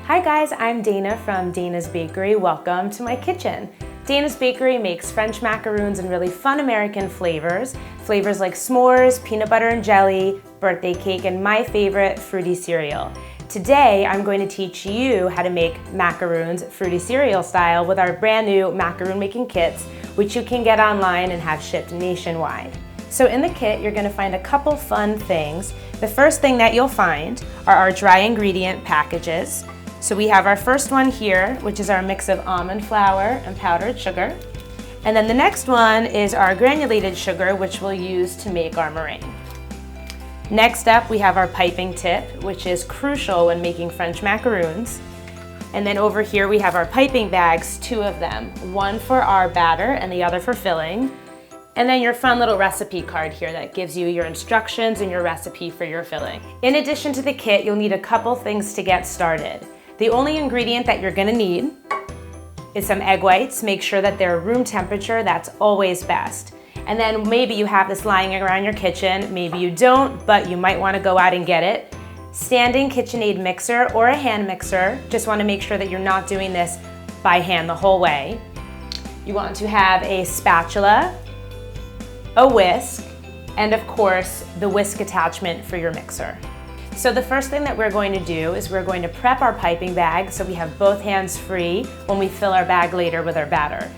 Hi guys, I'm Dana from Dana's Bakery. Welcome to my kitchen. Dana's Bakery makes French macaroons in really fun American flavors. Flavors like s'mores, peanut butter and jelly, birthday cake, and my favorite, fruity cereal. Today, I'm going to teach you how to make macaroons fruity cereal style with our brand new Macaron Making Kits, which you can get online and have shipped nationwide. So in the kit, you're gonna find a couple fun things. The first thing that you'll find are our dry ingredient packages. So we have our first one here, which is our mix of almond flour and powdered sugar. And then the next one is our granulated sugar, which we'll use to make our meringue. Next up, we have our piping tip, which is crucial when making French macaroons. And then over here, we have our piping bags, 2 of them, one for our batter and the other for filling. And then your fun little recipe card here that gives you your instructions and your recipe for your filling. In addition to the kit, you'll need a couple things to get started. The only ingredient that you're gonna need is some egg whites. Make sure that they're room temperature, that's always best. And then maybe you have this lying around your kitchen, maybe you don't, but you might wanna go out and get it. Standing KitchenAid mixer or a hand mixer. Just wanna make sure that you're not doing this by hand the whole way. You want to have a spatula, a whisk, and of course, the whisk attachment for your mixer. So the first thing that we're going to do is we're going to prep our piping bag so we have both hands free when we fill our bag later with our batter.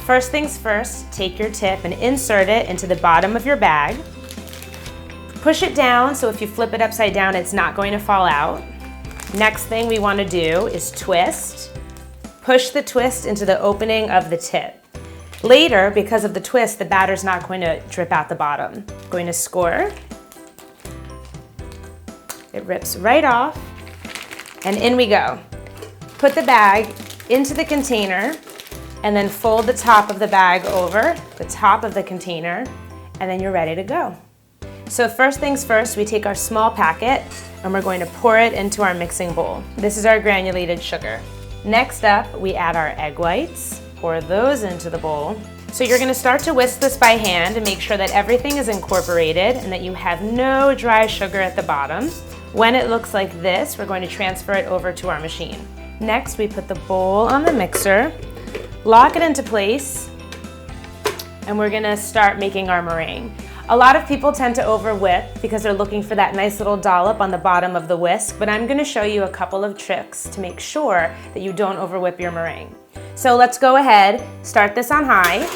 First things first, take your tip and insert it into the bottom of your bag. Push it down so if you flip it upside down, it's not going to fall out. Next thing we want to do is twist. Push the twist into the opening of the tip. Later, because of the twist, the batter's not going to drip out the bottom. Going to score. It rips right off, and in we go. Put the bag into the container, and then fold the top of the bag over the top of the container, and then you're ready to go. So first things first, we take our small packet, and we're going to pour it into our mixing bowl. This is our granulated sugar. Next up, we add our egg whites, pour those into the bowl. So you're gonna start to whisk this by hand and make sure that everything is incorporated and that you have no dry sugar at the bottom. When it looks like this, we're going to transfer it over to our machine. Next, we put the bowl on the mixer, lock it into place, and we're gonna start making our meringue. A lot of people tend to over whip because they're looking for that nice little dollop on the bottom of the whisk, but I'm gonna show you a couple of tricks to make sure that you don't over whip your meringue. So let's go ahead, start this on high.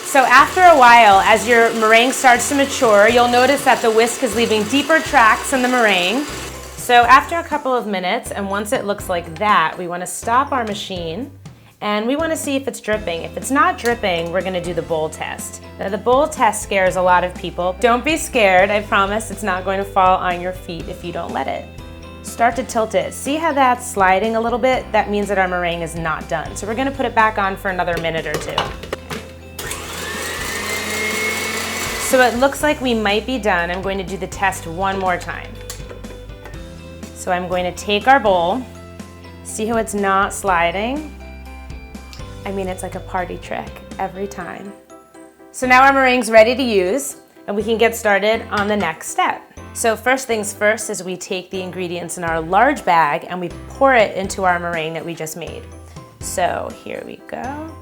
So after a while, as your meringue starts to mature, you'll notice that the whisk is leaving deeper tracks in the meringue. So after a couple of minutes, and once it looks like that, we want to stop our machine and we want to see if it's dripping. If it's not dripping, we're going to do the bowl test. Now the bowl test scares a lot of people. Don't be scared, I promise it's not going to fall on your feet if you don't let it. Start to tilt it. See how that's sliding a little bit? That means that our meringue is not done. So we're going to put it back on for another minute or 2. So it looks like we might be done. I'm going to do the test one more time. So I'm going to take our bowl. See how it's not sliding? I mean, it's like a party trick every time. So now our meringue's ready to use, and we can get started on the next step. So first things first is we take the ingredients in our large bag and we pour it into our meringue that we just made. So here we go.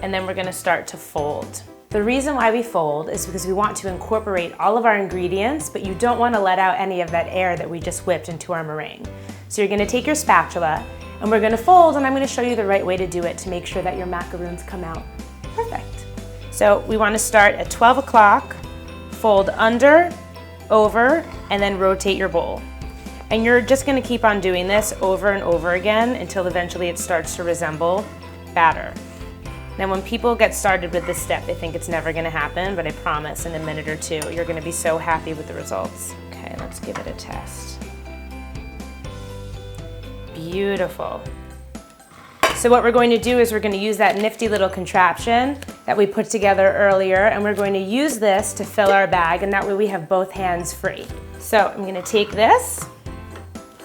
And then we're gonna start to fold. The reason why we fold is because we want to incorporate all of our ingredients, but you don't want to let out any of that air that we just whipped into our meringue. So you're going to take your spatula and we're going to fold, and I'm going to show you the right way to do it to make sure that your macaroons come out perfect. So we want to start at 12 o'clock, fold under, over, and then rotate your bowl. And you're just going to keep on doing this over and over again until eventually it starts to resemble batter. Now when people get started with this step, they think it's never gonna happen, but I promise in a minute or 2, you're gonna be so happy with the results. Okay, let's give it a test. Beautiful. So what we're going to do is we're going to use that nifty little contraption that we put together earlier, and we're going to use this to fill our bag, and that way we have both hands free. So I'm going to take this,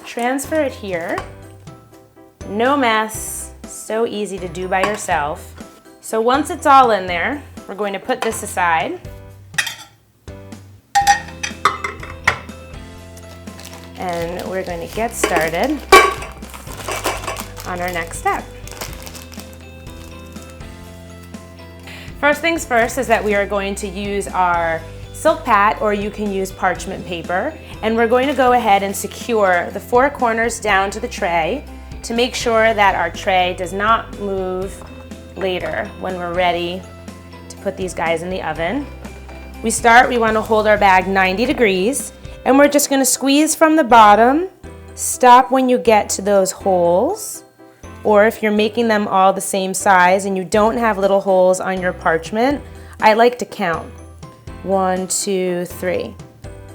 transfer it here. No mess, so easy to do by yourself. So once it's all in there, we're going to put this aside. And we're going to get started on our next step. First things first is that we are going to use our silk pad, or you can use parchment paper, and we're going to go ahead and secure the 4 corners down to the tray to make sure that our tray does not move later when we're ready to put these guys in the oven. We want to hold our bag 90 degrees, and we're just going to squeeze from the bottom. Stop when you get to those holes, or if you're making them all the same size and you don't have little holes on your parchment, I like to count. 1, 2, 3.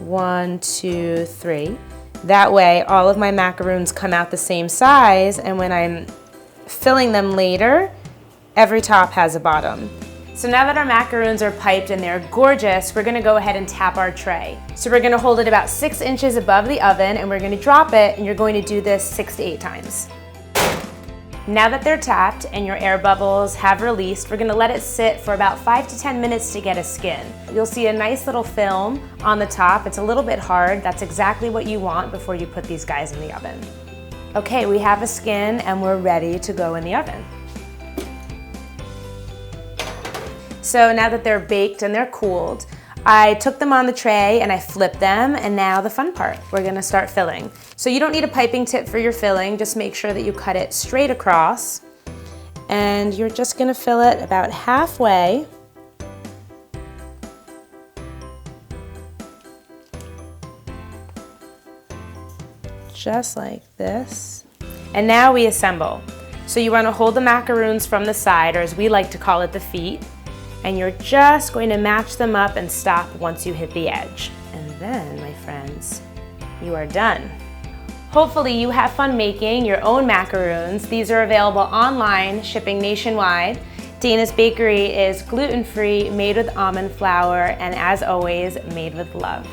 1, 2, 3. That way all of my macaroons come out the same size, and when I'm filling them later, every top has a bottom. So now that our macaroons are piped and they're gorgeous, we're gonna go ahead and tap our tray. So we're gonna hold it about 6 inches above the oven, and we're gonna drop it, and you're going to do this 6 to 8 times. Now that they're tapped and your air bubbles have released, we're gonna let it sit for about 5 to 10 minutes to get a skin. You'll see a nice little film on the top. It's a little bit hard. That's exactly what you want before you put these guys in the oven. Okay, we have a skin and we're ready to go in the oven. So now that they're baked and they're cooled, I took them on the tray and I flipped them, and now the fun part, we're gonna start filling. So you don't need a piping tip for your filling, just make sure that you cut it straight across, and you're just gonna fill it about halfway. Just like this. And now we assemble. So you wanna hold the macaroons from the side, or as we like to call it, the feet, and you're just going to match them up and stop once you hit the edge. And then, my friends, you are done. Hopefully you have fun making your own macaroons. These are available online, shipping nationwide. Dana's Bakery is gluten-free, made with almond flour, and as always, made with love.